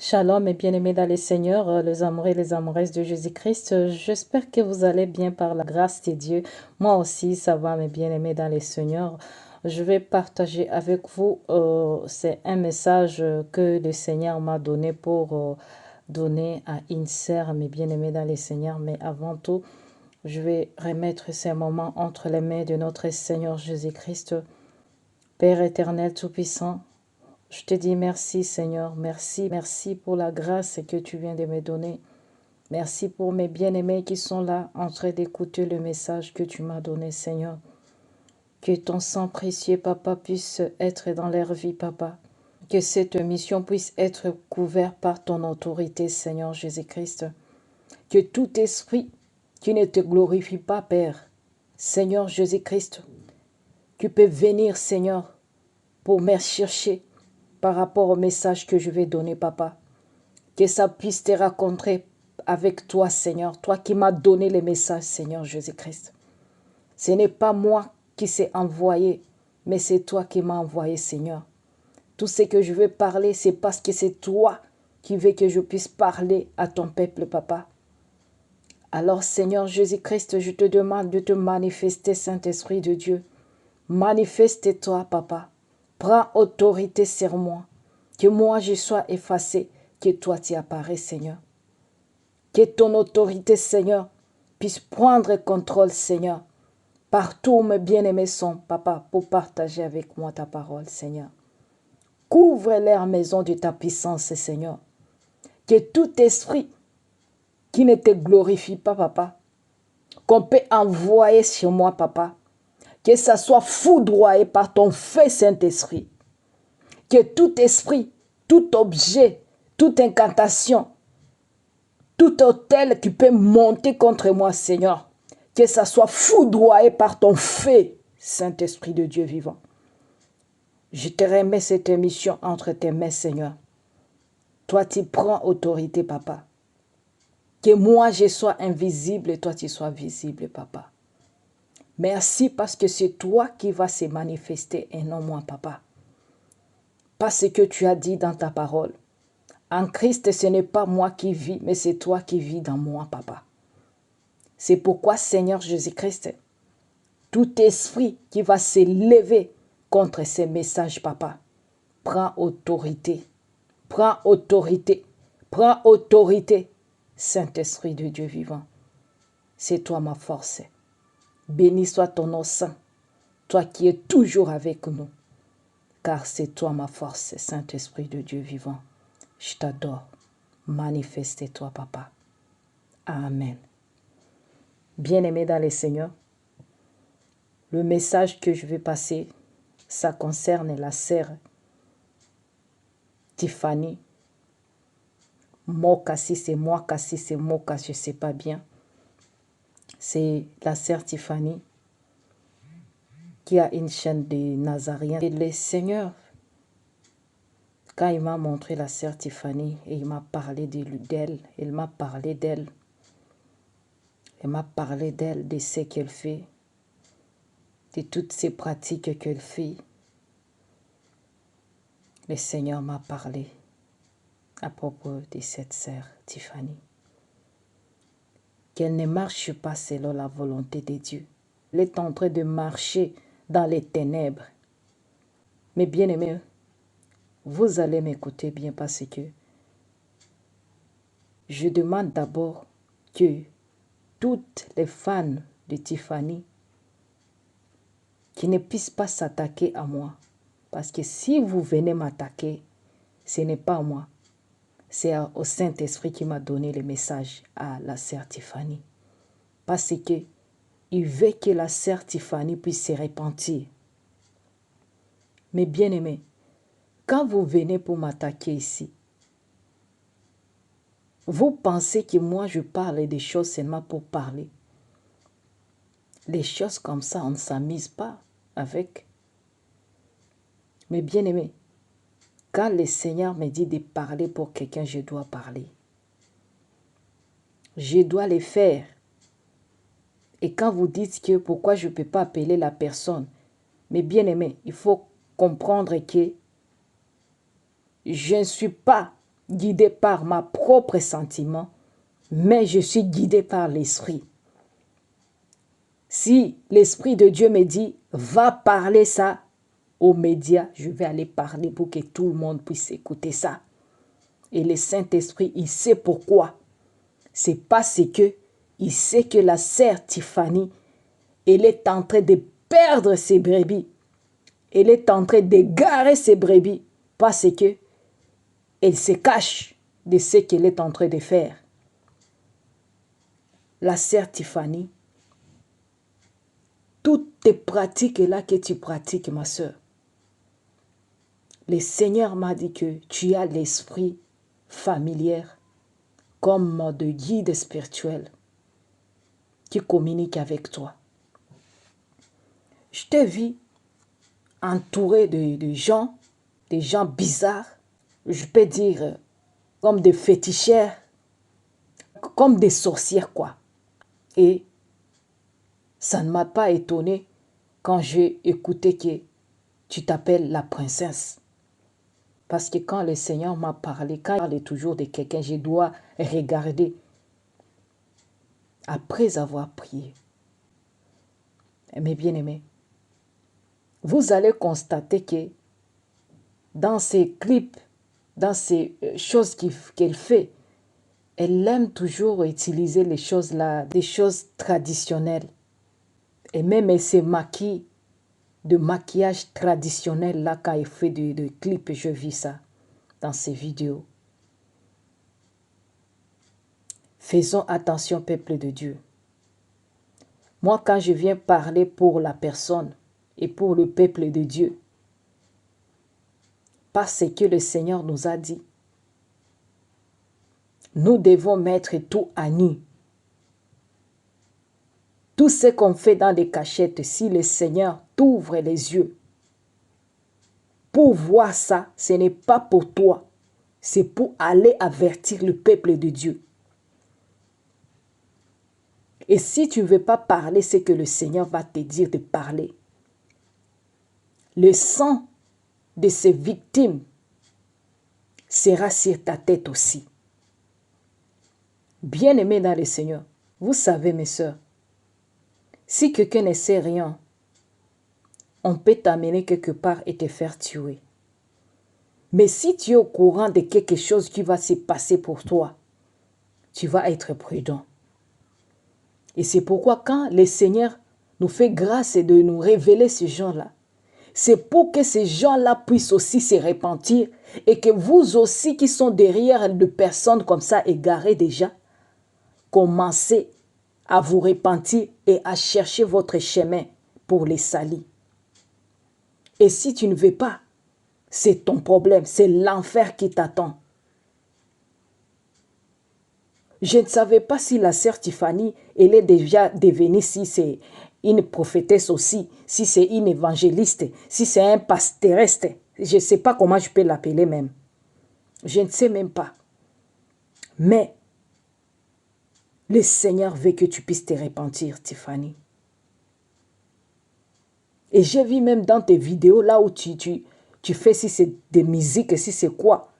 Shalom et bien-aimés dans le Seigneur, les amoureux et les amoureuses de Jésus-Christ. J'espère que vous allez bien par la grâce de Dieu. Moi aussi, ça va, mes bien-aimés dans le Seigneur. Je vais partager avec vous, c'est un message que le Seigneur m'a donné pour donner à une sœur, mes bien-aimés dans le Seigneur. Mais avant tout, je vais remettre ces moments entre les mains de notre Seigneur Jésus-Christ. Père éternel tout-puissant, je te dis merci Seigneur, merci pour la grâce que tu viens de me donner. Merci pour mes bien-aimés qui sont là en train d'écouter le message que tu m'as donné Seigneur. Que ton sang précieux Papa puisse être dans leur vie Papa. Que cette mission puisse être couverte par ton autorité Seigneur Jésus-Christ. Que tout esprit qui ne te glorifie pas Père, Seigneur Jésus-Christ, tu peux venir Seigneur pour me chercher par rapport au message que je vais donner, Papa. Que ça puisse te rencontrer avec toi, Seigneur. Toi qui m'as donné les messages, Seigneur Jésus-Christ. Ce n'est pas moi qui s'est envoyé, mais c'est toi qui m'as envoyé, Seigneur. Tout ce que je veux parler, c'est parce que c'est toi qui veux que je puisse parler à ton peuple, Papa. Alors, Seigneur Jésus-Christ, je te demande de te manifester, Saint-Esprit de Dieu. Manifeste-toi, Papa. Prends autorité sur moi. Que moi je sois effacé, que toi tu apparais, Seigneur. Que ton autorité, Seigneur, puisse prendre contrôle, Seigneur. Partout où mes bien-aimés sont, Papa, pour partager avec moi ta parole, Seigneur. Couvre leur maison de ta puissance, Seigneur. Que tout esprit qui ne te glorifie pas, Papa, qu'on peut envoyer sur moi, Papa, que ça soit foudroyé par ton feu Saint-Esprit. Que tout esprit, tout objet, toute incantation, tout autel qui peut monter contre moi, Seigneur, que ça soit foudroyé par ton feu, Saint-Esprit de Dieu vivant. Je te remets cette émission entre tes mains, Seigneur. Toi, tu prends autorité, Papa. Que moi, je sois invisible et toi, tu sois visible, Papa. Merci parce que c'est toi qui vas se manifester et non moi, Papa. Parce que tu as dit dans ta parole. En Christ, ce n'est pas moi qui vis, mais c'est toi qui vis dans moi, Papa. C'est pourquoi, Seigneur Jésus-Christ, tout esprit qui va se lever contre ces messages, Papa, prends autorité, prends autorité, prends autorité, Saint-Esprit de Dieu vivant. C'est toi ma force. Béni soit ton nom saint, toi qui es toujours avec nous, car c'est toi ma force, Saint-Esprit de Dieu vivant. Je t'adore. Manifeste-toi, Papa. Amen. Bien-aimés dans le Seigneur, le message que je vais passer, ça concerne la sœur Tiffany. Moka, si c'est moi, si c'est Moka, je ne sais pas bien. C'est la sœur Tiffany qui a une chaîne de Nazariens. Et le Seigneur, quand il m'a montré la sœur Tiffany et il m'a parlé d'elle, il m'a parlé d'elle. Il m'a parlé d'elle, de ce qu'elle fait, de toutes ces pratiques qu'elle fait. Le Seigneur m'a parlé à propos de cette sœur Tiffany. Qu'elle ne marche pas selon la volonté de Dieu. Elle est en train de marcher dans les ténèbres. Mais bien aimés, vous allez m'écouter bien parce que je demande d'abord que toutes les fans de Tiffany qui ne puissent pas s'attaquer à moi. Parce que si vous venez m'attaquer, ce n'est pas moi. C'est au Saint-Esprit qui m'a donné le message à la sœur Tiffany. Parce que il veut que la sœur Tiffany puisse se repentir. Mais bien aimé, quand vous venez pour m'attaquer ici, vous pensez que moi je parle des choses seulement pour parler. Les choses comme ça, on ne s'amuse pas avec. Mais bien aimé, quand le Seigneur me dit de parler pour quelqu'un, je dois parler. Je dois le faire. Et quand vous dites que pourquoi je ne peux pas appeler la personne, mais bien aimé, il faut comprendre que je ne suis pas guidée par ma propre sentiment, mais je suis guidée par l'Esprit. Si l'Esprit de Dieu me dit, va parler ça aux médias, je vais aller parler pour que tout le monde puisse écouter ça. Et le Saint-Esprit, il sait pourquoi. C'est parce que il sait que la sœur Tiffany, elle est en train de perdre ses brebis. Elle est en train d'égarer ses brebis parce que elle se cache de ce qu'elle est en train de faire. La sœur Tiffany, toutes tes pratiques là que tu pratiques, ma sœur, le Seigneur m'a dit que tu as l'esprit familier comme de guide spirituel qui communique avec toi. Je t'ai vu entouré de gens, des gens bizarres, je peux dire comme des féticheurs, comme des sorcières quoi. Et ça ne m'a pas étonné quand j'ai écouté que tu t'appelles la princesse. Parce que quand le Seigneur m'a parlé, quand il parle toujours de quelqu'un, je dois regarder après avoir prié. Mes bien-aimés, vous allez constater que dans ces clips, dans ces choses qu'elle fait, elle aime toujours utiliser les choses là, des choses traditionnelles. Et même elle se maquille de maquillage traditionnel là quand elle fait de clips, je vis ça dans ses vidéos. Faisons attention, peuple de Dieu. Moi, quand je viens parler pour la personne et pour le peuple de Dieu, parce que le Seigneur nous a dit, nous devons mettre tout à nu. Tout ce qu'on fait dans les cachettes, si le Seigneur t'ouvre les yeux pour voir ça, ce n'est pas pour toi, c'est pour aller avertir le peuple de Dieu. Et si tu ne veux pas parler, c'est que le Seigneur va te dire de parler. Le sang de ces victimes sera sur ta tête aussi. Bien-aimés dans le Seigneur, vous savez mes sœurs, si quelqu'un ne sait rien, on peut t'amener quelque part et te faire tuer. Mais si tu es au courant de quelque chose qui va se passer pour toi, tu vas être prudent. Et c'est pourquoi quand le Seigneur nous fait grâce de nous révéler ces gens-là, c'est pour que ces gens-là puissent aussi se repentir et que vous aussi qui sont derrière de personnes comme ça égarées déjà, commencez à vous repentir et à chercher votre chemin pour les salir. Et si tu ne veux pas, c'est ton problème, c'est l'enfer qui t'attend. Je ne savais pas si la sœur Tiffany, elle est déjà devenue, si c'est une prophétesse aussi, si c'est une évangéliste, si c'est un pastoriste. Je ne sais pas comment je peux l'appeler même. Je ne sais même pas. Mais le Seigneur veut que tu puisses te repentir, Tiffany. Et j'ai vu même dans tes vidéos, là où tu fais, si c'est des musiques, si c'est quoi.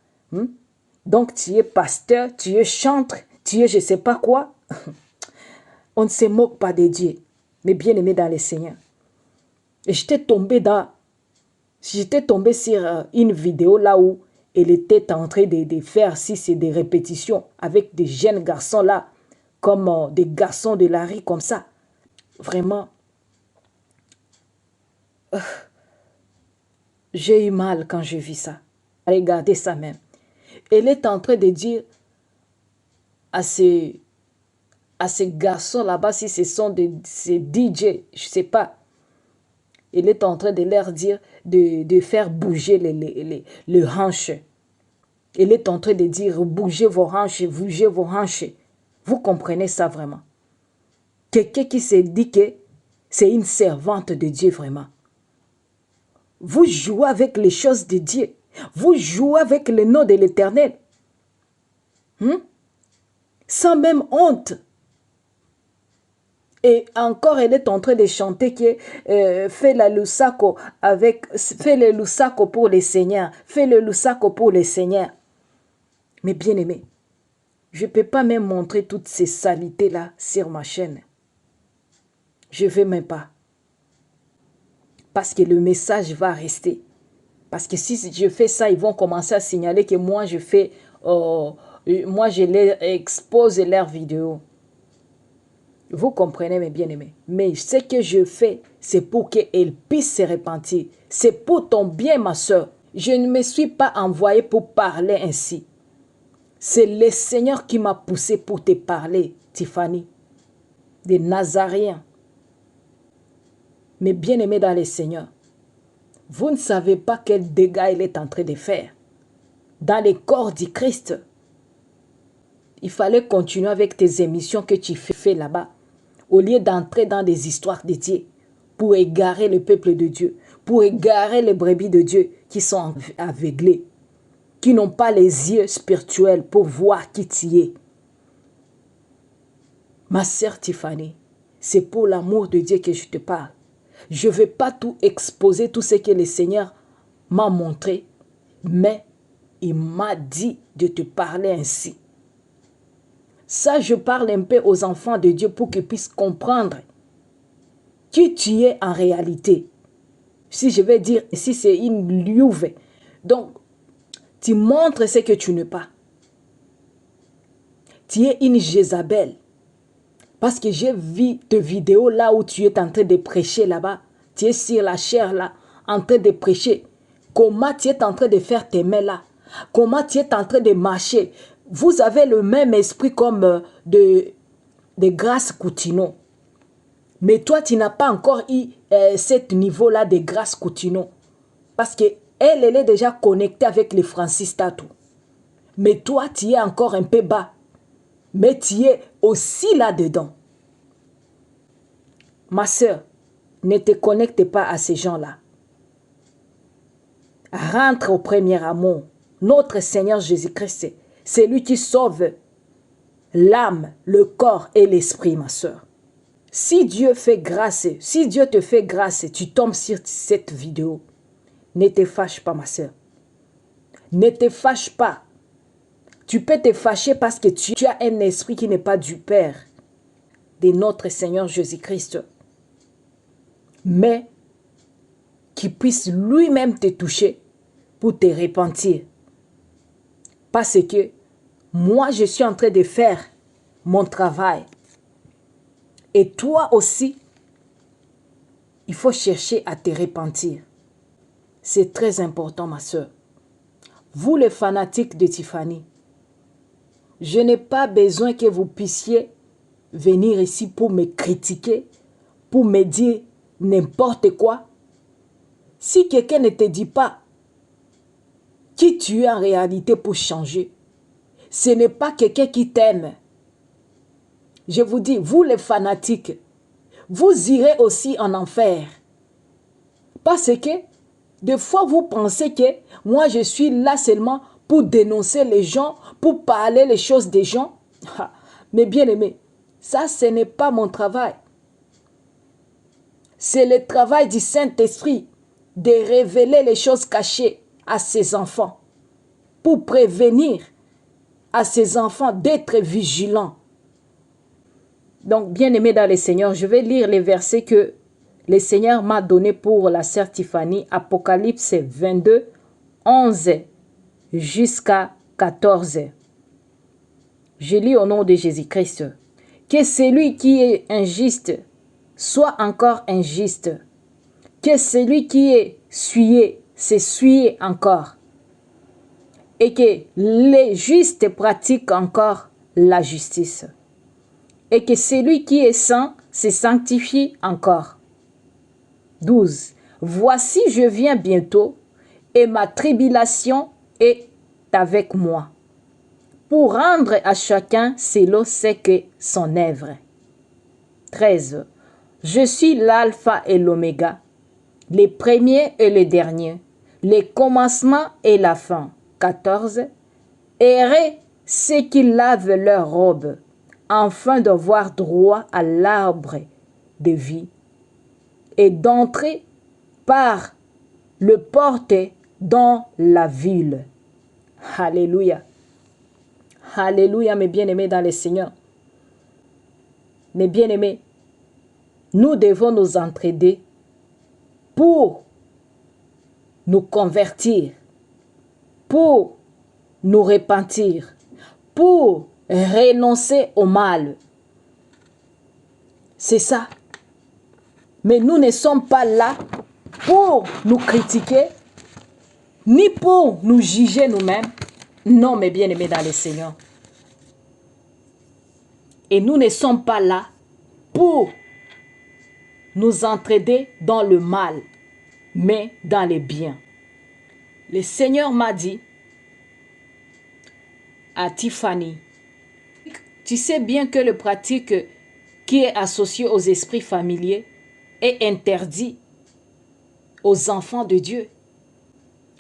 Donc tu es pasteur, tu es chantre, tu es je ne sais pas quoi. On ne se moque pas de Dieu, mais bien aimé dans le Seigneur. Et j'étais tombé sur une vidéo là où elle était en train de faire, si c'est des répétitions, avec des jeunes garçons là, comme des garçons de la rue comme ça. Vraiment, j'ai eu mal quand j'ai vu ça. Regardez ça même. Elle est en train de dire à ces garçons là-bas, si ce sont ces DJ, je ne sais pas, elle est en train de leur dire de faire bouger les hanches. Elle est en train de dire bougez vos hanches, bougez vos hanches. Vous comprenez ça vraiment? Quelqu'un qui se dit que c'est une servante de Dieu vraiment. Vous jouez avec les choses de Dieu. Vous jouez avec le nom de l'Éternel. Sans même honte. Et encore, elle est en train de chanter que fais le lusako pour les seigneurs. Fais le lusako pour les seigneurs. Mais bien aimé, je ne peux pas même montrer toutes ces saletés-là sur ma chaîne. Je ne vais même pas. Parce que le message va rester. Parce que si je fais ça, ils vont commencer à signaler que moi, moi, je les expose leurs vidéos. Vous comprenez, mes bien-aimés. Mais ce que je fais, c'est pour qu'elles puissent se repentir. C'est pour ton bien, ma soeur. Je ne me suis pas envoyé pour parler ainsi. C'est le Seigneur qui m'a poussé pour te parler, Tiffany. Des Nazaréens. Mes bien-aimés dans le Seigneur. Vous ne savez pas quel dégât il est en train de faire. Dans le corps du Christ. Il fallait continuer avec tes émissions que tu fais là-bas. Au lieu d'entrer dans des histoires de Dieu. Pour égarer le peuple de Dieu. Pour égarer les brebis de Dieu qui sont aveuglés. Qui n'ont pas les yeux spirituels pour voir qui tu es. Ma sœur Tiffany, c'est pour l'amour de Dieu que je te parle. Je ne vais pas tout exposer, tout ce que le Seigneur m'a montré, mais il m'a dit de te parler ainsi. Ça, je parle un peu aux enfants de Dieu pour qu'ils puissent comprendre qui tu es en réalité. Si je vais dire, si c'est une louve, donc tu montres ce que tu n'es pas. Tu es une Jézabel. Parce que j'ai vu tes vidéos là où tu es en train de prêcher là-bas. Tu es sur la chair là, en train de prêcher. Comment tu es en train de faire tes mains là? Comment tu es en train de marcher? Vous avez le même esprit comme de Grace Coutinho. Mais toi, tu n'as pas encore eu ce niveau-là de Grace Coutinho. Parce qu'elle, elle est déjà connectée avec les Francis Tatou. Mais toi, tu es encore un peu bas. Mais tu es aussi là-dedans. Ma soeur, ne te connecte pas à ces gens-là. Rentre au premier amour. Notre Seigneur Jésus-Christ, c'est lui qui sauve l'âme, le corps et l'esprit, ma soeur. Si Dieu fait grâce, si Dieu te fait grâce, tu tombes sur cette vidéo, ne te fâche pas, ma soeur. Ne te fâche pas. Tu peux te fâcher parce que tu as un esprit qui n'est pas du Père, de notre Seigneur Jésus-Christ. Mais qui puisse lui-même te toucher pour te repentir. Parce que moi, je suis en train de faire mon travail. Et toi aussi, il faut chercher à te repentir. C'est très important, ma soeur. Vous, les fanatiques de Tiffany, je n'ai pas besoin que vous puissiez venir ici pour me critiquer, pour me dire n'importe quoi. Si quelqu'un ne te dit pas qui tu es en réalité pour changer, ce n'est pas quelqu'un qui t'aime. Je vous dis, vous les fanatiques, vous irez aussi en enfer. Parce que, des fois, vous pensez que moi, je suis là seulement pour dénoncer les gens, pour parler les choses des gens. Mais bien aimé, ça, ce n'est pas mon travail. C'est le travail du Saint-Esprit de révéler les choses cachées à ses enfants, pour prévenir à ses enfants d'être vigilants. Donc, bien aimé dans le Seigneur, je vais lire les versets que le Seigneur m'a donné pour la sœur Tiffany. Apocalypse 22, 11 jusqu'à 14. Je lis au nom de Jésus-Christ. Que celui qui est injuste soit encore injuste. Que celui qui est souillé s'essuie encore. Et que les justes pratiquent encore la justice. Et que celui qui est saint se sanctifie encore. 12. Voici, je viens bientôt, et ma tribulation est avec moi, pour rendre à chacun selon ce que son œuvre. 13. Je suis l'alpha et l'oméga, les premiers et les derniers, les commencements et la fin. 14. Errez ceux qui lavent leurs robes, afin d'avoir droit à l'arbre de vie, et d'entrer par le porte dans la ville. Alléluia. Alléluia, mes bien-aimés dans le Seigneur. Mes bien-aimés, nous devons nous entraider pour nous convertir, pour nous repentir, pour renoncer au mal. C'est ça. Mais nous ne sommes pas là pour nous critiquer, ni pour nous juger nous-mêmes. Non, mes bien-aimés dans le Seigneur. Et nous ne sommes pas là pour nous entraider dans le mal, mais dans le bien. Le Seigneur m'a dit à Tiffany, tu sais bien que le pratique qui est associé aux esprits familiers est interdit aux enfants de Dieu.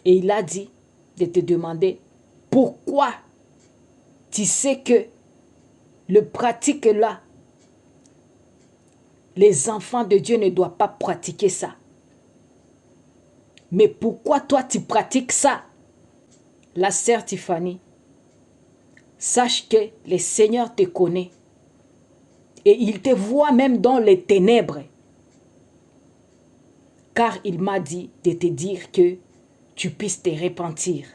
Et il a dit de te demander pourquoi tu sais que le pratique là, les enfants de Dieu ne doivent pas pratiquer ça. Mais pourquoi toi tu pratiques ça? La sœur Tiffany, sache que le Seigneur te connaît. Et il te voit même dans les ténèbres. Car il m'a dit de te dire que tu puisses te repentir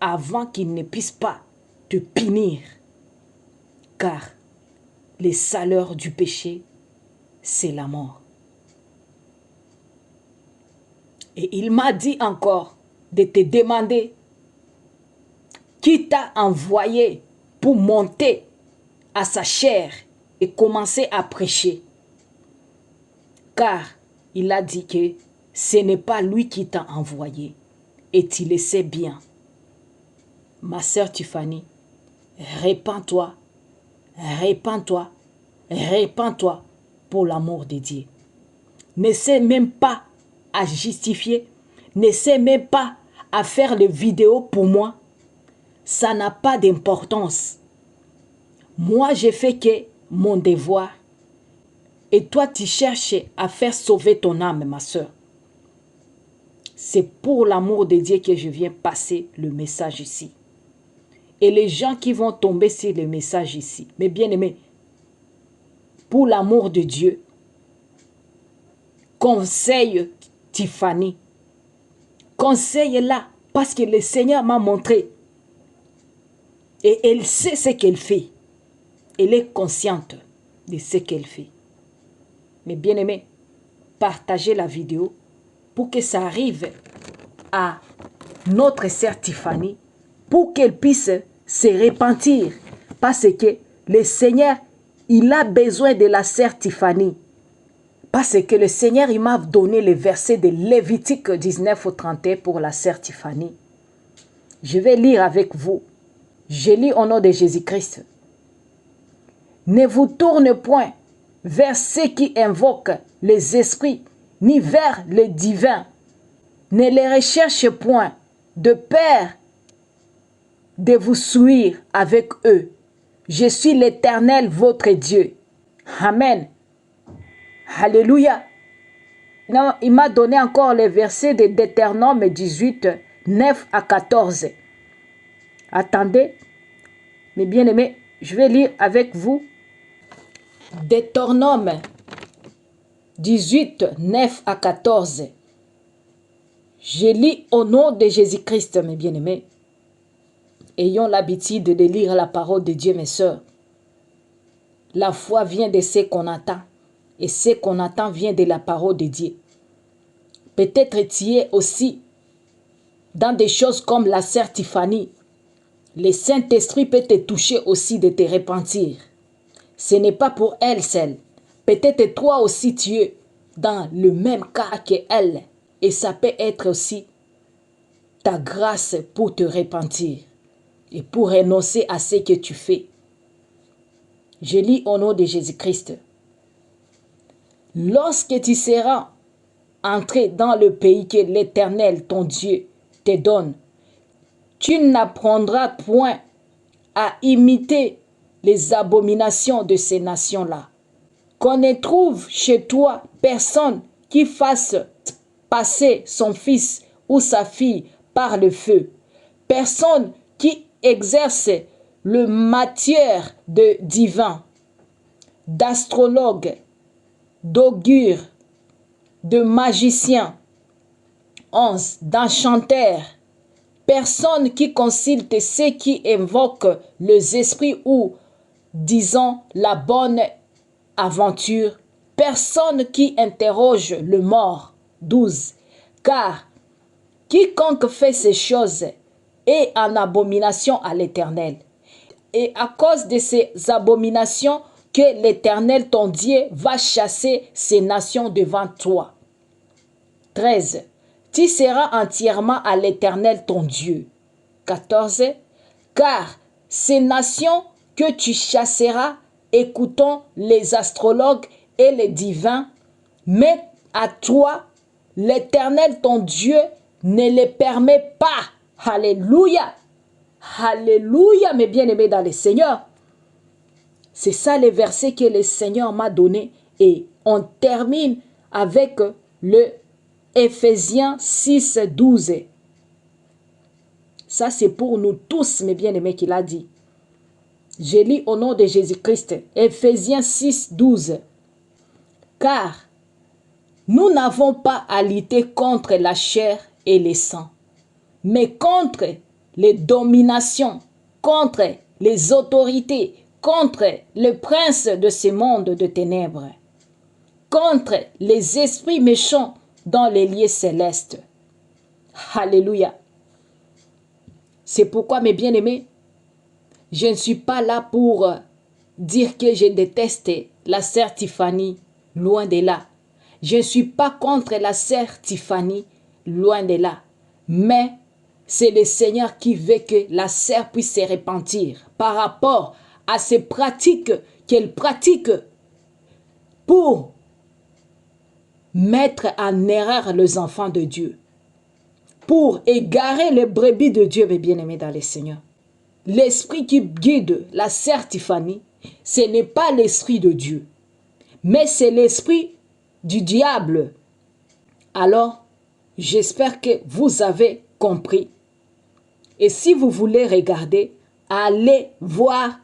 avant qu'il ne puisse pas te punir. Car le salaire du péché, c'est la mort. Et il m'a dit encore de te demander qui t'a envoyé pour monter à sa chair et commencer à prêcher. Car il a dit que ce n'est pas lui qui t'a envoyé. Et tu le sais bien. Ma sœur Tiffany, répands-toi, répands-toi, répands-toi pour l'amour de Dieu. N'essaie même pas à justifier, n'essaie même pas à faire les vidéos pour moi. Ça n'a pas d'importance. Moi, j'ai fait que mon devoir. Et toi, tu cherches à faire sauver ton âme, ma soeur. C'est pour l'amour de Dieu que je viens passer le message ici. Et les gens qui vont tomber sur le message ici, mes bien-aimés, pour l'amour de Dieu, conseille Tiffany. Conseille-la parce que le Seigneur m'a montré. Et elle sait ce qu'elle fait. Elle est consciente de ce qu'elle fait. Mais bien aimé, partagez la vidéo pour que ça arrive à notre sœur Tiffany, pour qu'elle puisse se repentir. Parce que le Seigneur, il a besoin de la sœur Tiffany. Parce que le Seigneur, il m'a donné le verset de Lévitique 19 au 31 pour la sœur Tiffany. Je vais lire avec vous. Je lis au nom de Jésus-Christ. Ne vous tournez point vers ceux qui invoquent les esprits, ni vers les divins. Ne les recherchez point, de peur de vous souiller avec eux. Je suis l'Éternel, votre Dieu. Amen. Alléluia. Non, il m'a donné encore les versets de Deutéronome 18, 9 à 14. Attendez, mes bien-aimés, je vais lire avec vous. Deutéronome 18, 9 à 14. Je lis au nom de Jésus-Christ, mes bien-aimés. Ayons l'habitude de lire la parole de Dieu, mes sœurs. La foi vient de ce qu'on attend. Et ce qu'on attend vient de la parole de Dieu. Peut-être tu es aussi dans des choses comme la sœur Tiffany. Le Saint-Esprit peut te toucher aussi de te repentir. Ce n'est pas pour elle seule. Peut-être toi aussi tu es dans le même cas qu'elle. Et ça peut être aussi ta grâce pour te repentir et pour renoncer à ce que tu fais. Je lis au nom de Jésus-Christ. Lorsque tu seras entré dans le pays que l'Éternel, ton Dieu, te donne, tu n'apprendras point à imiter les abominations de ces nations-là. Qu'on ne trouve chez toi personne qui fasse passer son fils ou sa fille par le feu. Personne qui exerce le matière de divin, d'astrologue, d'augure, de magicien, 11, d'enchanteur, personne qui consulte ceux qui invoquent les esprits ou, disons, la bonne aventure, personne qui interroge le mort, 12, car quiconque fait ces choses est en abomination à l'Éternel. Et à cause de ces abominations que l'Éternel ton Dieu va chasser ces nations devant toi. 13. Tu seras entièrement à l'Éternel ton Dieu. 14. Car ces nations que tu chasseras, écoutons les astrologues et les divins, mais à toi, l'Éternel ton Dieu ne les permet pas. Alléluia. Alléluia, mes bien-aimés dans le Seigneur. C'est ça les versets que le Seigneur m'a donné. Et on termine avec le Éphésiens 6, 12. Ça, c'est pour nous tous, mes bien-aimés, qu'il a dit. Je lis au nom de Jésus-Christ. Éphésiens 6, 12. Car nous n'avons pas à lutter contre la chair et le sang, mais contre les dominations, contre les autorités, contre le prince de ce monde de ténèbres, contre les esprits méchants dans les lieux célestes. Alléluia. C'est pourquoi, mes bien-aimés, je ne suis pas là pour dire que je déteste la sœur Tiffany, loin de là. Je ne suis pas contre la sœur Tiffany, loin de là. Mais c'est le Seigneur qui veut que la sœur puisse se repentir par rapport à ces pratiques qu'elle pratique pour mettre en erreur les enfants de Dieu, pour égarer les brebis de Dieu, mes bien-aimés dans le Seigneur. L'esprit qui guide la sœur Tiffany, ce n'est pas l'esprit de Dieu, mais c'est l'esprit du diable. Alors, j'espère que vous avez compris. Et si vous voulez regarder, allez voir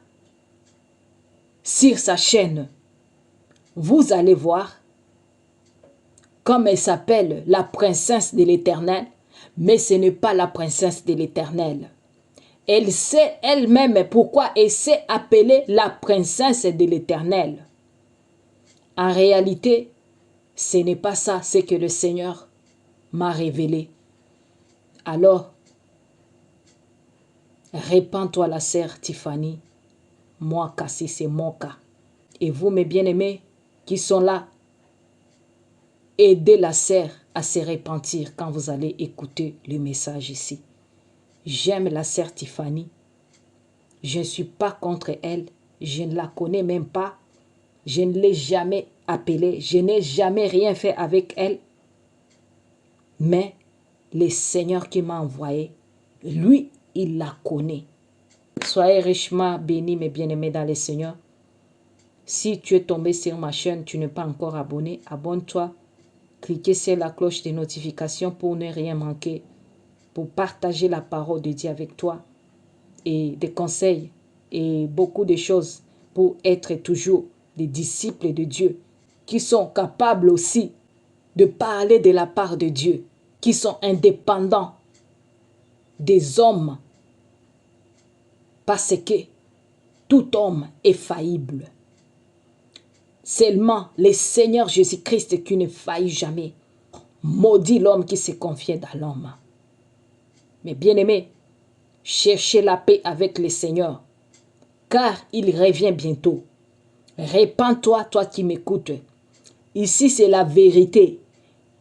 sur sa chaîne. Vous allez voir comme elle s'appelle la princesse de l'Éternel, mais ce n'est pas la princesse de l'Éternel. Elle sait elle-même pourquoi elle s'est appelée la princesse de l'Éternel. En réalité, ce n'est pas ça, ce que le Seigneur m'a révélé. Alors, répands-toi la sœur Tiffany. Moi, Cassie, c'est mon cas. Et vous, mes bien-aimés, qui sont là, aidez la sœur à se repentir quand vous allez écouter le message ici. J'aime la sœur Tiffany. Je ne suis pas contre elle. Je ne la connais même pas. Je ne l'ai jamais appelée. Je n'ai jamais rien fait avec elle. Mais le Seigneur qui m'a envoyé, lui, il la connaît. Soyez richement bénis, mes bien-aimés dans le Seigneur. Si tu es tombé sur ma chaîne, tu n'es pas encore abonné, abonne-toi. Cliquez sur la cloche de notification pour ne rien manquer, pour partager la parole de Dieu avec toi et des conseils et beaucoup de choses pour être toujours des disciples de Dieu qui sont capables aussi de parler de la part de Dieu, qui sont indépendants des hommes parce que tout homme est faillible. Seulement le Seigneur Jésus-Christ qui ne faillit jamais. Maudit l'homme qui se confie dans l'homme. Mais bien-aimés, cherchez la paix avec le Seigneur, car il revient bientôt. Répands-toi, toi qui m'écoutes. Ici, c'est la vérité.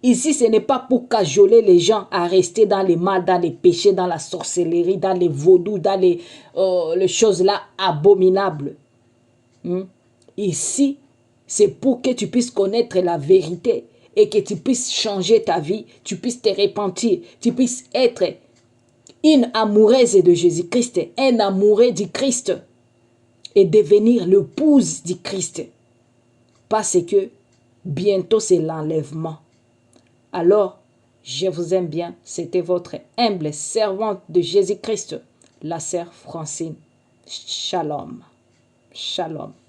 Ici, ce n'est pas pour cajoler les gens à rester dans les mal, dans les péchés, dans la sorcellerie, dans les vaudous, dans les choses-là abominables. Ici, c'est pour que tu puisses connaître la vérité et que tu puisses changer ta vie, tu puisses te repentir, tu puisses être une amoureuse de Jésus-Christ, un amoureux du Christ et devenir l'épouse du Christ. Parce que bientôt c'est l'enlèvement. Alors, je vous aime bien. C'était votre humble servante de Jésus-Christ, la sœur Francine. Shalom. Shalom.